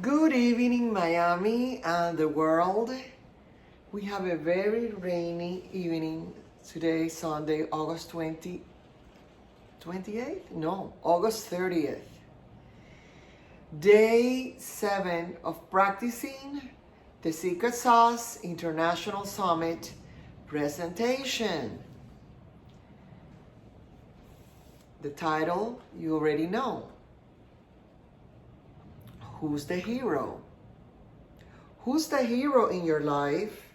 Good evening, Miami and the world. We have a very rainy evening today, Sunday, August 28th? No, August 30th. Day 7 of practicing the Secret Sauce International Summit presentation. The title you already know. Who's the hero? Who's the hero in your life?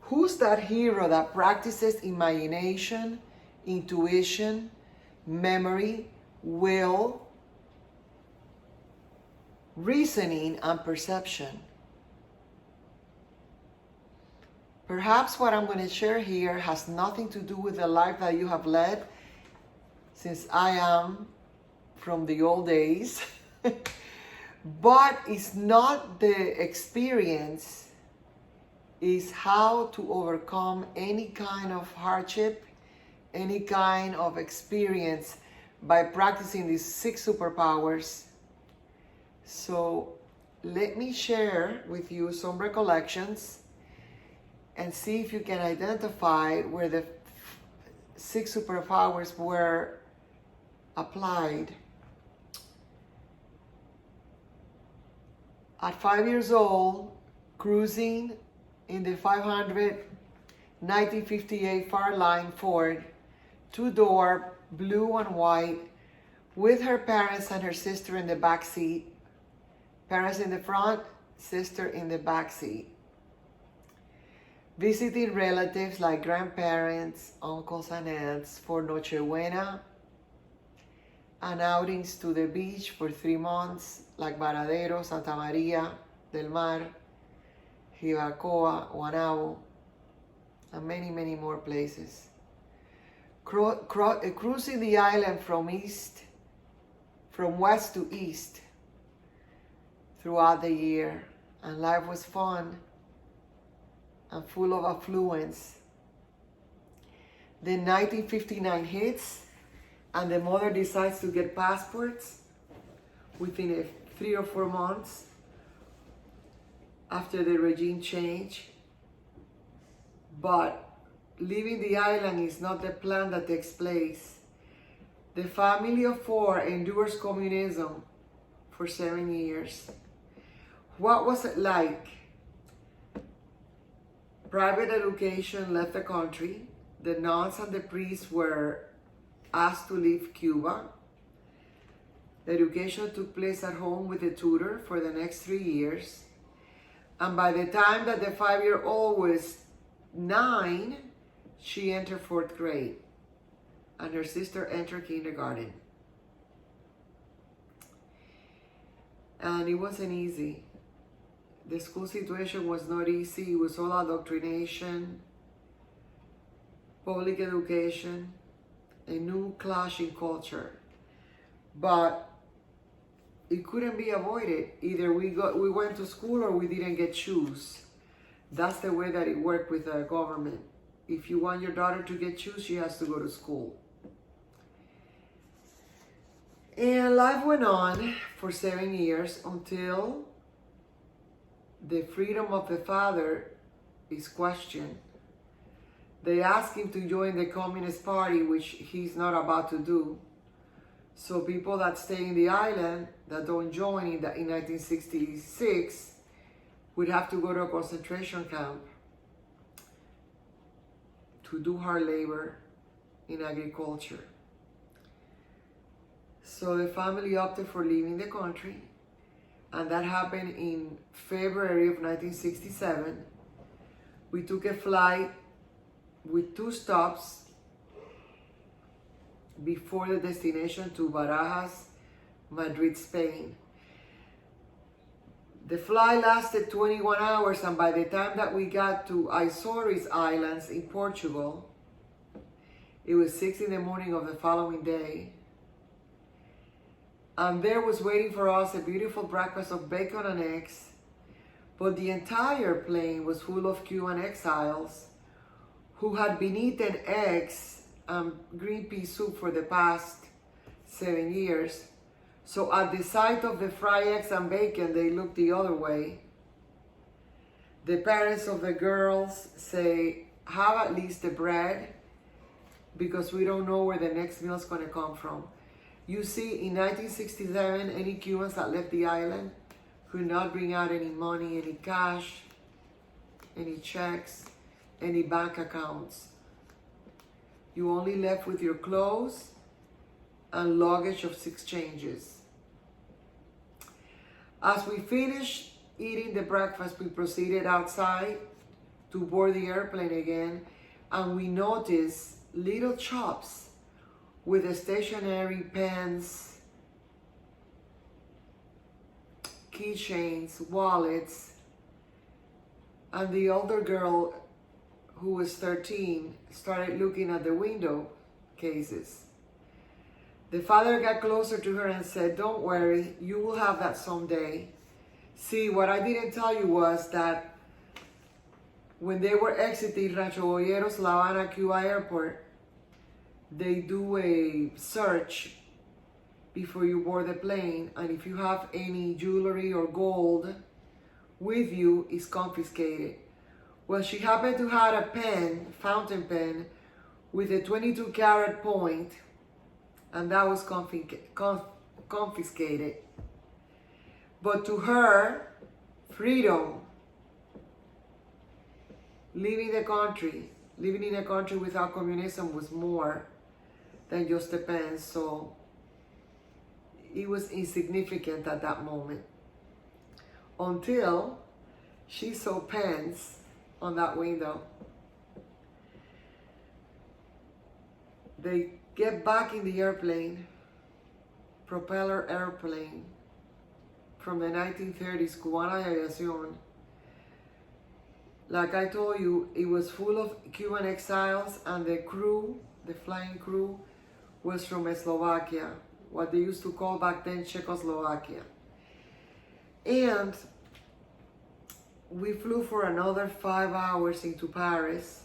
Who's that hero that practices imagination, intuition, memory, will, reasoning, and perception? Perhaps what I'm going to share here has nothing to do with the life that you have led, since I am from the old days. But it's not the experience, it's how to overcome any kind of hardship, any kind of experience by practicing these 6 superpowers. So let me share with you some recollections and see if you can identify where the 6 superpowers were applied. At 5 years old, cruising in the 500 1958 Fairlane Ford, 2-door, blue and white, with her parents and her sister in the back seat. Parents in the front, sister in the back seat. Visiting relatives like grandparents, uncles and aunts for Noche Buena, and outings to the beach for 3 months, like Varadero, Santa Maria del Mar, Jarabacoa, Guanabo, and many, many more places. Cruising the island from west to east throughout the year, and life was fun and full of affluence. Then 1959 hits, and the mother decides to get passports within 3 or 4 months after the regime change. But leaving the island is not the plan that takes place. The family of 4 endures communism for 7 years. What was it like? Private education left the country. The nuns and the priests were asked to leave Cuba. The education took place at home with a tutor for the next 3 years. And by the time that the 5-year-old was 9, she entered 4th grade. And her sister entered kindergarten. And it wasn't easy. The school situation was not easy. It was all indoctrination, public education, a new clash in culture. But it couldn't be avoided. Either we went to school or we didn't get shoes. That's the way that it worked with the government. If you want your daughter to get shoes, she has to go to school. And life went on for 7 years until the freedom of the father is questioned. They ask him to join the Communist Party, which he's not about to do. So people that stay in the island, that don't join in 1966, would have to go to a concentration camp to do hard labor in agriculture. So the family opted for leaving the country, and that happened in February of 1967. We took a flight with 2 stops before the destination to Barajas, Madrid, Spain. The flight lasted 21 hours, and by the time that we got to Azores Islands in Portugal, it was 6 in the morning of the following day. And there was waiting for us a beautiful breakfast of bacon and eggs, but the entire plane was full of Cuban exiles who had been eating eggs and green pea soup for the past 7 years. So at the sight of the fried eggs and bacon, they look the other way. The parents of the girls say, have at least the bread, because we don't know where the next meal is going to come from. You see, in 1967, any Cubans that left the island could not bring out any money, any cash, any checks, any bank accounts. You only left with your clothes and luggage of 6 changes. As we finished eating the breakfast, we proceeded outside to board the airplane again, and we noticed little shops with stationery, pens, keychains, wallets. And the older girl, who was 13, started looking at the window cases. The father got closer to her and said, don't worry, you will have that someday. See, what I didn't tell you was that when they were exiting Rancho Boyeros, La Habana, Cuba airport, they do a search before you board the plane, and if you have any jewelry or gold with you, it's confiscated. Well, she happened to have a pen, fountain pen, with a 22 karat point, and that was confiscated. But to her, freedom, living in a country without communism was more than just a pen. So it was insignificant at that moment, until she saw pens on that window. They get back in the airplane, propeller airplane from the 1930s, Cubana de Aviación. Like I told you, it was full of Cuban exiles, and the crew, the flying crew, was from Slovakia, what they used to call back then Czechoslovakia. And we flew for another 5 hours into Paris.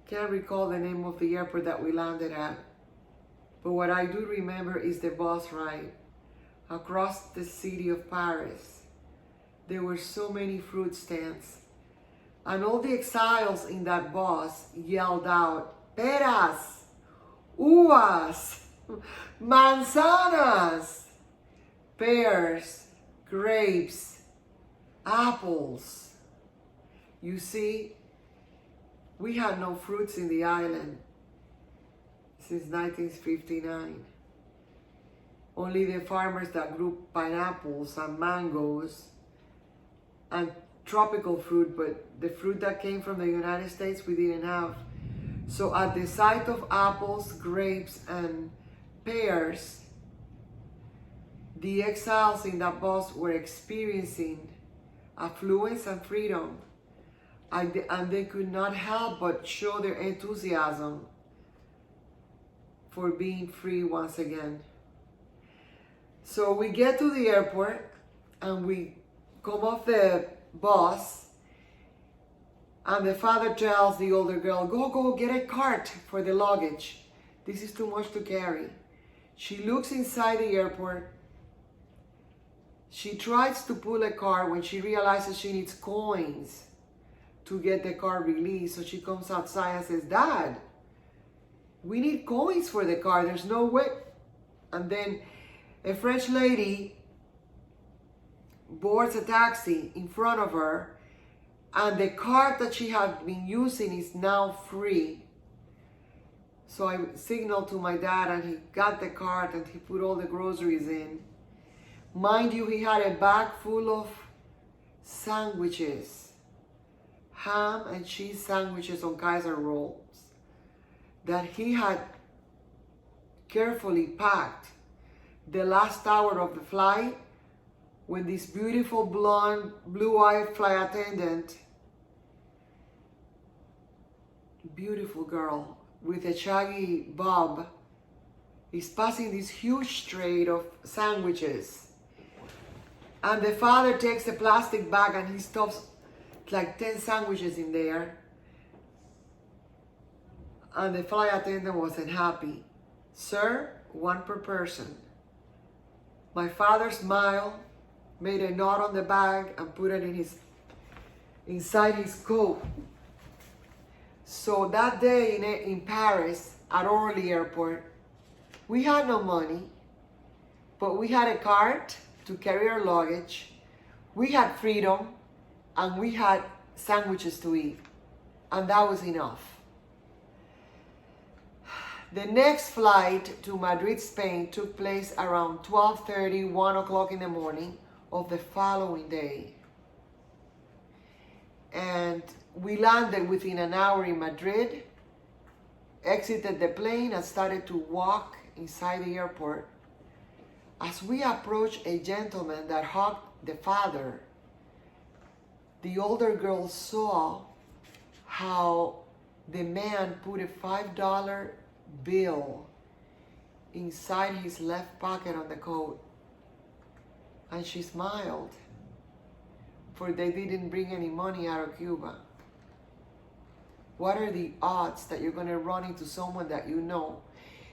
Can't recall the name of the airport that we landed at, but what I do remember is the bus ride across the city of Paris. There were so many fruit stands, and all the exiles in that bus yelled out, peras, uvas, manzanas, pears, grapes, apples. You see, we had no fruits in the island since 1959. Only the farmers that grew pineapples and mangoes and tropical fruit, but the fruit that came from the United States we didn't have. So at the sight of apples, grapes, and pears, the exiles in that bus were experiencing affluence and freedom, and they could not help but show their enthusiasm for being free once again. So we get to the airport, and we come off the bus, and the father tells the older girl, go get a cart for the luggage. This is too much to carry. She looks inside the airport. She tries to pull a cart when she realizes she needs coins to get the car released. So she comes outside and says, Dad, we need coins for the car. There's no way. And then a French lady boards a taxi in front of her, and the cart that she had been using is now free. So I signaled to my dad, and he got the cart and he put all the groceries in. Mind you, he had a bag full of sandwiches, ham and cheese sandwiches on Kaiser rolls that he had carefully packed the last hour of the flight, when this beautiful blonde, blue-eyed flight attendant, beautiful girl with a shaggy bob, is passing this huge tray of sandwiches. And the father takes a plastic bag and he stuffs like 10 sandwiches in there. And the flight attendant wasn't happy. Sir, one per person. My father smiled, made a knot on the bag, and put it inside his coat. So that day in Paris, at Orly Airport, we had no money, but we had a cart to carry our luggage. We had freedom, and we had sandwiches to eat, and that was enough. The next flight to Madrid, Spain took place around 12:30, 1 o'clock in the morning of the following day. And we landed within an hour in Madrid, exited the plane, and started to walk inside the airport. As we approached a gentleman that hugged the father, the older girl saw how the man put a $5 bill inside his left pocket on the coat. And she smiled, for they didn't bring any money out of Cuba. What are the odds that you're going to run into someone that you know?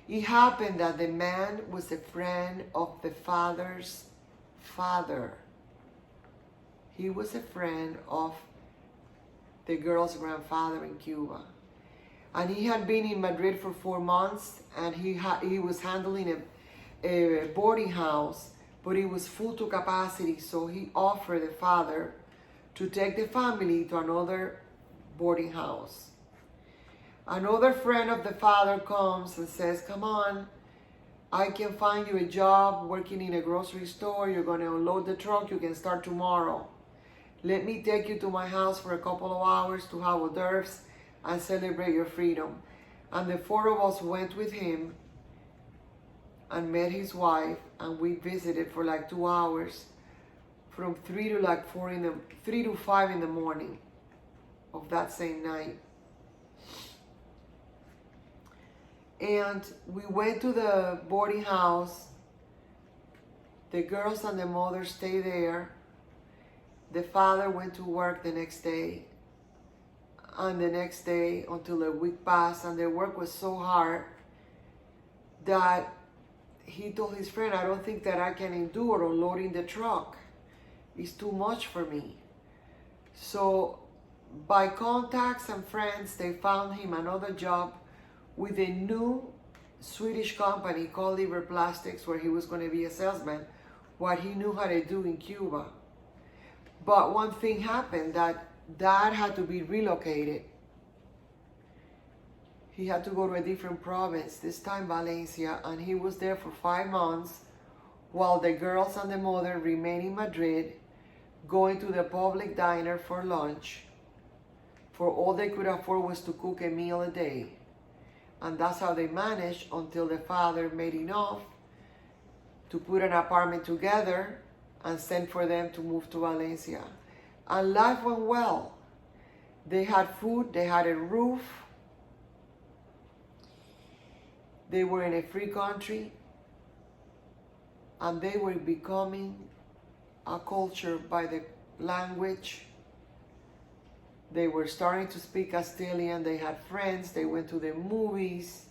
It happened that the man was a friend of the father's father. He was a friend of the girl's grandfather in Cuba. And he had been in Madrid for 4 months, and he was handling a boarding house, but it was full to capacity, so he offered the father to take the family to another boarding house. Another friend of the father comes and says, come on, I can find you a job working in a grocery store. You're going to unload the truck. You can start tomorrow. Let me take you to my house for a couple of hours to have hors d'oeuvres and celebrate your freedom. And the 4 of us went with him and met his wife, and we visited for like 2 hours, from 3 to 5 in the morning of that same night. And we went to the boarding house. The girls and the mother stayed there. The father went to work the next day, and the next day until a week passed, and their work was so hard that he told his friend, I don't think that I can endure unloading the truck. It's too much for me. So by contacts and friends, they found him another job with a new Swedish company called Liver Plastics, where he was going to be a salesman, what he knew how to do in Cuba. But one thing happened, that Dad had to be relocated. He had to go to a different province, this time Valencia, and he was there for 5 months while the girls and the mother remained in Madrid, going to the public diner for lunch, for all they could afford was to cook a meal a day. And that's how they managed until the father made enough to put an apartment together and sent for them to move to Valencia. And life went well. They had food, they had a roof, they were in a free country, and they were becoming a culture by the language. They were starting to speak Castilian, they had friends, they went to the movies,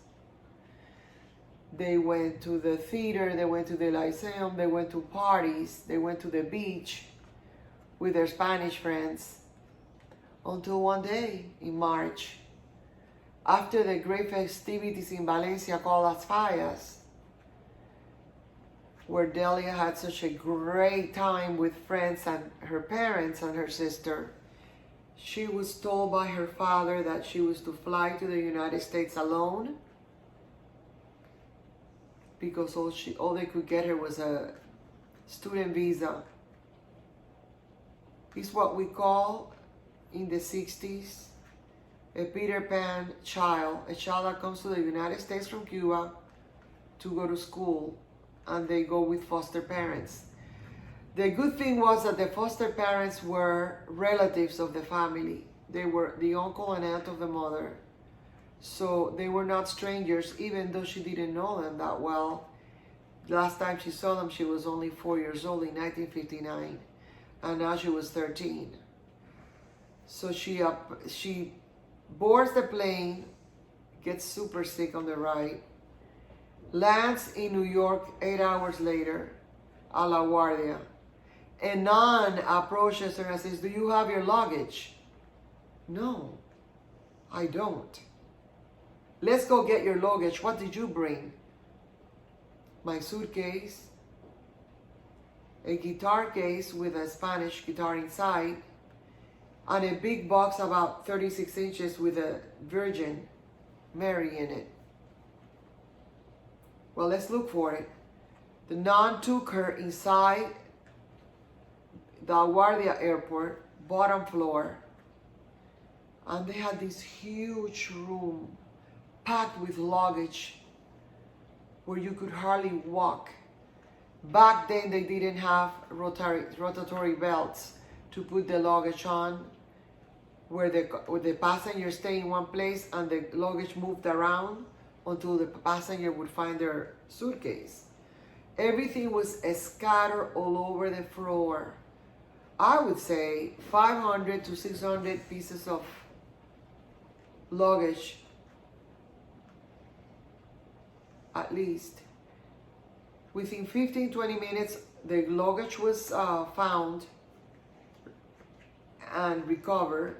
they went to the theater, they went to the Lyceum, they went to parties, they went to the beach with their Spanish friends. Until one day in March, after the great festivities in Valencia called Las Fallas, where Delia had such a great time with friends and her parents and her sister, she was told by her father that she was to fly to the United States alone, because all they could get her was a student visa. It's what we call in the 60s a Peter Pan child, a child that comes to the United States from Cuba to go to school, and they go with foster parents. The good thing was that the foster parents were relatives of the family. They were the uncle and aunt of the mother. So they were not strangers, even though she didn't know them that well. Last time she saw them, she was only 4 years old in 1959, and now she was 13. So she boards the plane, gets super sick on the ride, lands in New York 8 hours later, a La Guardia. A nun approaches her and says, do you have your luggage? No, I don't. Let's go get your luggage. What did you bring? My suitcase, a guitar case with a Spanish guitar inside, and a big box about 36 inches with a Virgin Mary in it. Well, let's look for it. The nun took her inside the LaGuardia airport, bottom floor, and they had this huge room packed with luggage where you could hardly walk. Back then they didn't have rotatory belts to put the luggage on, where the passenger stay in one place and the luggage moved around until the passenger would find their suitcase. Everything was scattered all over the floor. I would say 500 to 600 pieces of luggage at least. Within 15-20 minutes, the luggage was found and recovered,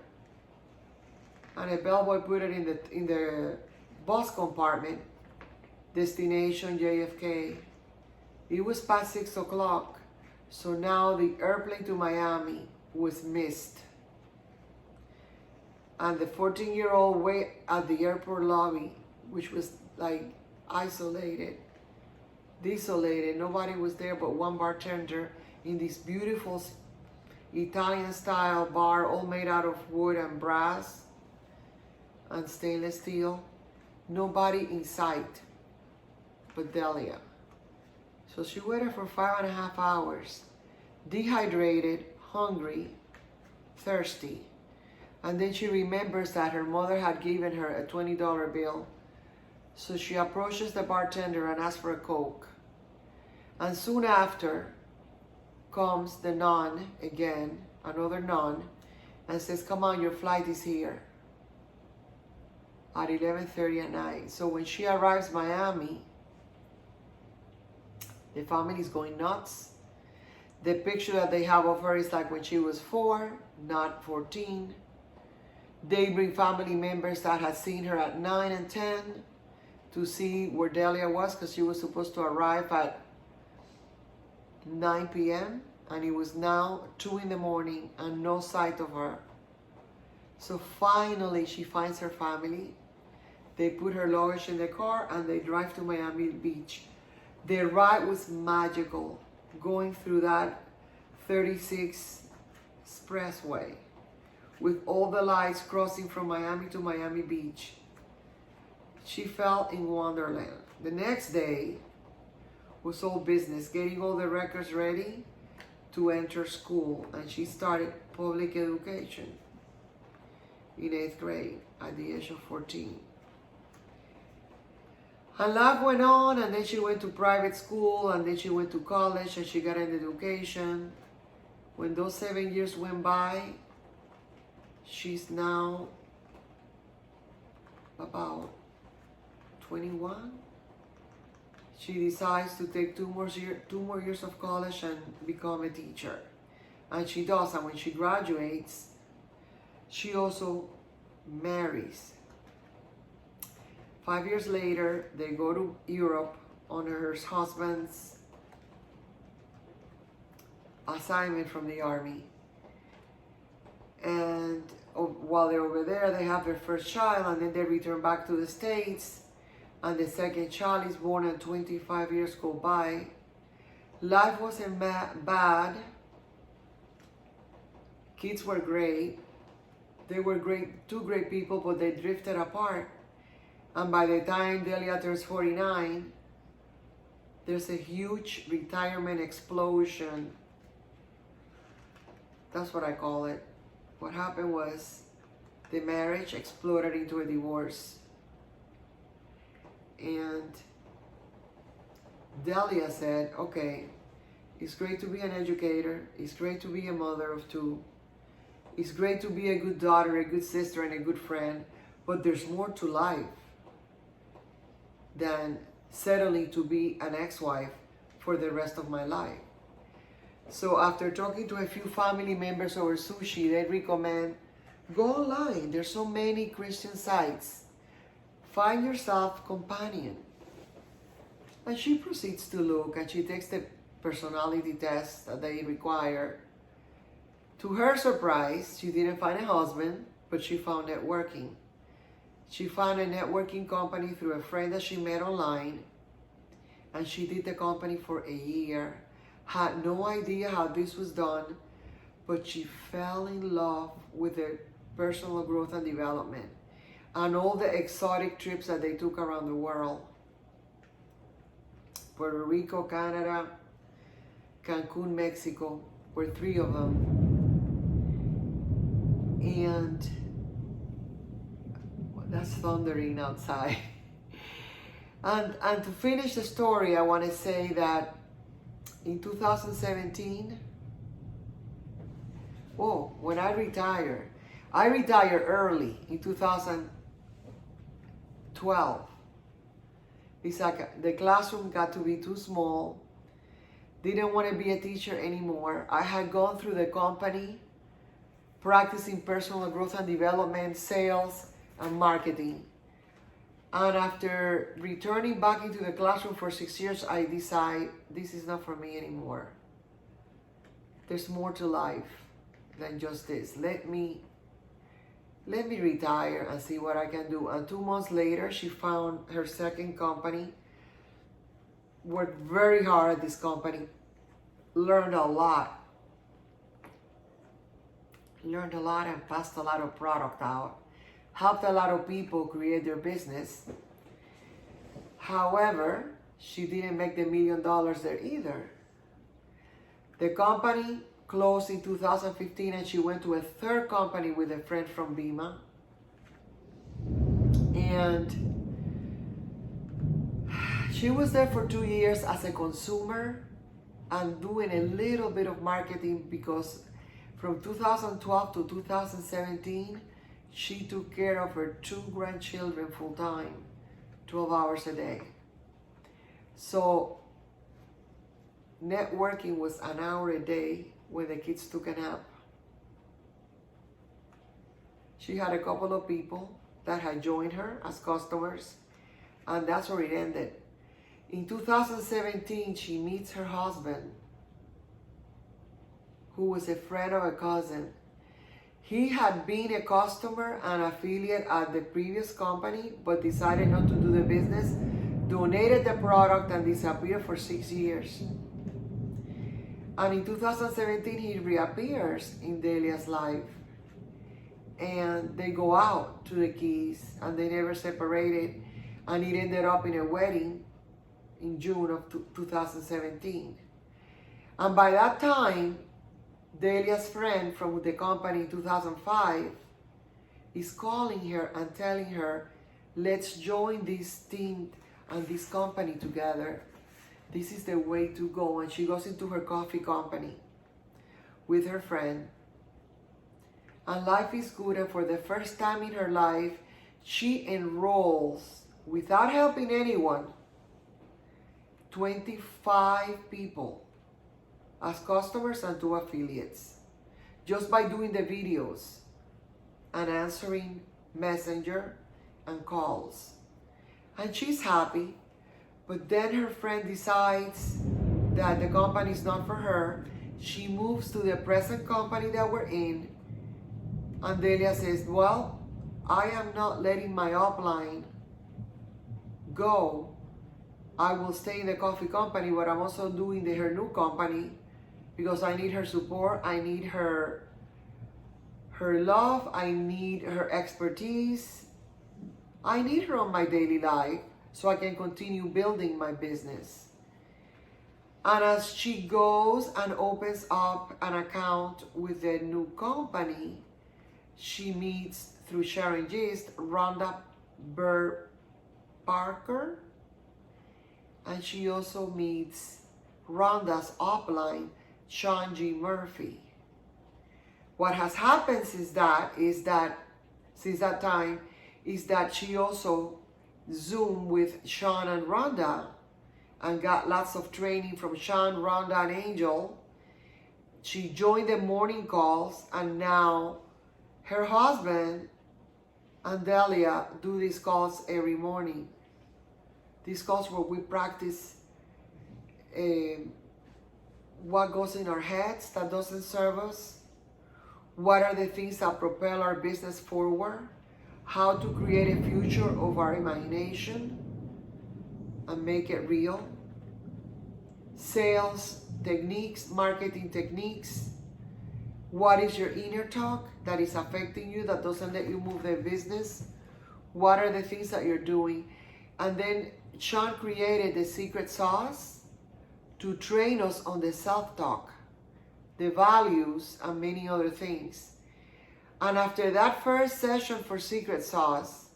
and a bellboy put it in the bus compartment, destination JFK. It was past 6 o'clock, so now the airplane to Miami was missed. And the 14-year-old wait at the airport lobby, which was like isolated, desolated. Nobody was there but one bartender in this beautiful Italian style bar, all made out of wood and brass and stainless steel. Nobody in sight but Delia. So she waited for 5.5 hours, dehydrated, hungry, thirsty. And then she remembers that her mother had given her a $20 bill. So she approaches the bartender and asks for a Coke. And soon after comes the nun again, another nun, and says, come on, your flight is here at 11:30 at night. So when she arrives in Miami, the family is going nuts. The picture that they have of her is like when she was 4, not 14. They bring family members that had seen her at 9 and 10 to see where Delia was, because she was supposed to arrive at 9 p.m. and it was now 2 in the morning and no sight of her. So finally she finds her family. They put her luggage in the car and they drive to Miami Beach. The ride was magical, going through that 36 expressway with all the lights crossing from Miami to Miami Beach. She felt in Wonderland. The next day was all business, getting all the records ready to enter school, and she started public education in 8th grade at the age of 14. And life went on, and then she went to private school, and then she went to college, and she got an education. When those 7 years went by, she's now about 21. She decides to take two more years of college and become a teacher. And she does, and when she graduates, she also marries. 5 years later, they go to Europe on her husband's assignment from the army. And while they're over there, they have their first child, and then they return back to the States, and the second child is born, and 25 years go by. Life wasn't bad. Kids were great. They were great, two great people, but they drifted apart. And by the time Delia turns 49, there's a huge retirement explosion. That's what I call it. What happened was the marriage exploded into a divorce. And Delia said, okay, it's great to be an educator. It's great to be a mother of two. It's great to be a good daughter, a good sister, and a good friend. But there's more to life than settling to be an ex-wife for the rest of my life. So after talking to a few family members over sushi, they recommend go online. There's so many Christian sites. Find yourself companion. And she proceeds to look and she takes the personality test that they require. To her surprise, she didn't find a husband, but she found networking. She found a networking company through a friend that she met online, and she did the company for a year. Had no idea how this was done, but she fell in love with the personal growth and development and all the exotic trips that they took around the world. Puerto Rico, Canada, Cancun, Mexico were 3 of them. And that's thundering outside. And to finish the story, I want to say that in 2017, when I retired early in 2012. It's like the classroom got to be too small. Didn't want to be a teacher anymore. I had gone through the company, practicing personal growth and development, sales, and marketing. And after returning back into the classroom for 6 years, I decide this is not for me anymore. There's more to life than just this. Let me retire and see what I can do. And 2 months later, she found her second company, worked very hard at this company, learned a lot and passed a lot of product out, helped a lot of people create their business. However, she didn't make the $1 million there either. The company closed in 2015 and she went to a third company with a friend from Bima. And she was there for 2 years as a consumer and doing a little bit of marketing, because from 2012 to 2017, she took care of her 2 grandchildren full time, 12 hours a day. So networking was an hour a day when the kids took a nap. She had a couple of people that had joined her as customers, and that's where it ended. In 2017, she meets her husband, who was a friend of a cousin. He had been a customer and affiliate at the previous company, but decided not to do the business, donated the product, and disappeared for 6 years. And in 2017, he reappears in Delia's life. And they go out to the Keys, and they never separated. And it ended up in a wedding in June of 2017. And by that time, Delia's friend from the company in 2005 is calling her and telling her, let's join this team and this company together. This is the way to go. And she goes into her coffee company with her friend. And life is good. And for the first time in her life, she enrolls, without helping anyone, 25 people as customers and 2 affiliates, just by doing the videos and answering Messenger and calls. And she's happy, but then her friend decides that the company is not for her. She moves to the present company that we're in, and Delia says, well, I am not letting my upline go. I will stay in the coffee company, but I'm also doing her new company because I need her support. I need her love. I need her expertise. I need her on my daily life so I can continue building my business. And as she goes and opens up an account with the new company, she meets, through Sharon Gist, Rhonda Burr Parker. And she also meets Rhonda's upline, Sean G. Murphy. What has happened since that time is that she also Zoomed with Sean and Rhonda and got lots of training from Sean, Rhonda, and Angel. she joined the morning calls, and now her husband and Delia do these calls every morning. These calls where we practice what goes in our heads that doesn't serve us, what are the things that propel our business forward, how to create a future of our imagination and make it real, sales techniques, marketing techniques, what is your inner talk that is affecting you, that doesn't let you move the business, what are the things that you're doing. And then Sean created the secret sauce to train us on the self-talk, the values, and many other things. And after that first session for Secret Sauce,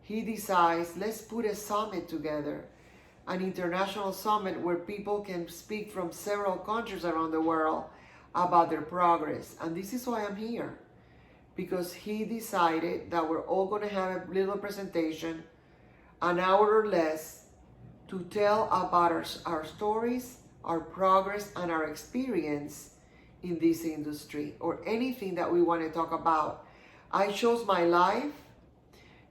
he decides, let's put a summit together, an international summit where people can speak from several countries around the world about their progress. And this is why I'm here, because he decided that we're all going to have a little presentation, an hour or less, to tell about our stories, our progress, and our experience in this industry, or anything that we want to talk about. I chose my life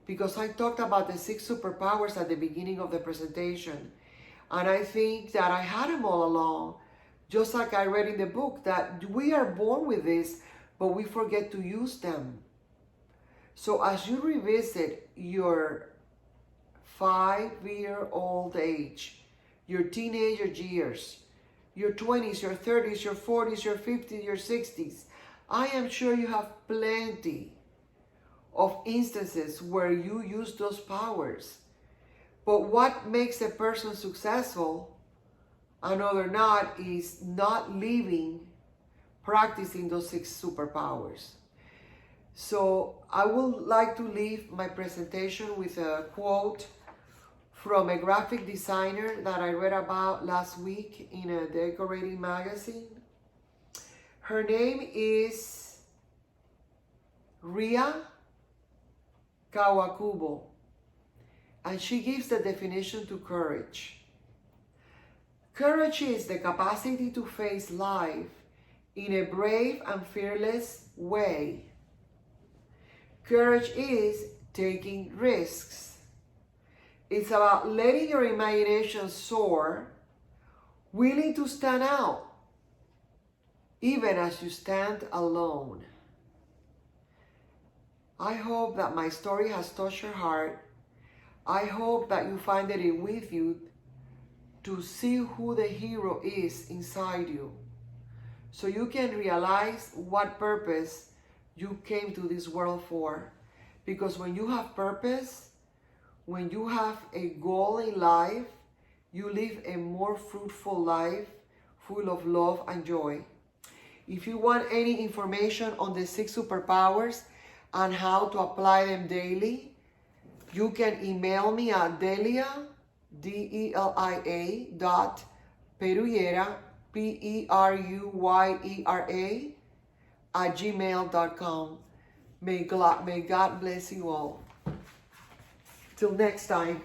because I talked about the 6 superpowers at the beginning of the presentation. And I think that I had them all along, just like I read in the book, that we are born with this, but we forget to use them. So as you revisit your 5-year-old age, your teenager years, your 20s, your 30s, your 40s, your 50s, your 60s, I am sure you have plenty of instances where you use those powers. But what makes a person successful, another not, is not living, practicing those 6 superpowers. So I would like to leave my presentation with a quote from a graphic designer that I read about last week in a decorating magazine. Her name is Ria Kawakubo, and she gives the definition to courage. Courage is the capacity to face life in a brave and fearless way. Courage is taking risks. It's about letting your imagination soar, willing to stand out, even as you stand alone. I hope that my story has touched your heart. I hope that you find it with you to see who the hero is inside you, so you can realize what purpose you came to this world for. Because when you have purpose, when you have a goal in life, you live a more fruitful life, full of love and joy. If you want any information on the 6 superpowers and how to apply them daily, you can email me at Delia, DELIA .Peruyera, PERUYERA @gmail.com. May God bless you all. Till next time.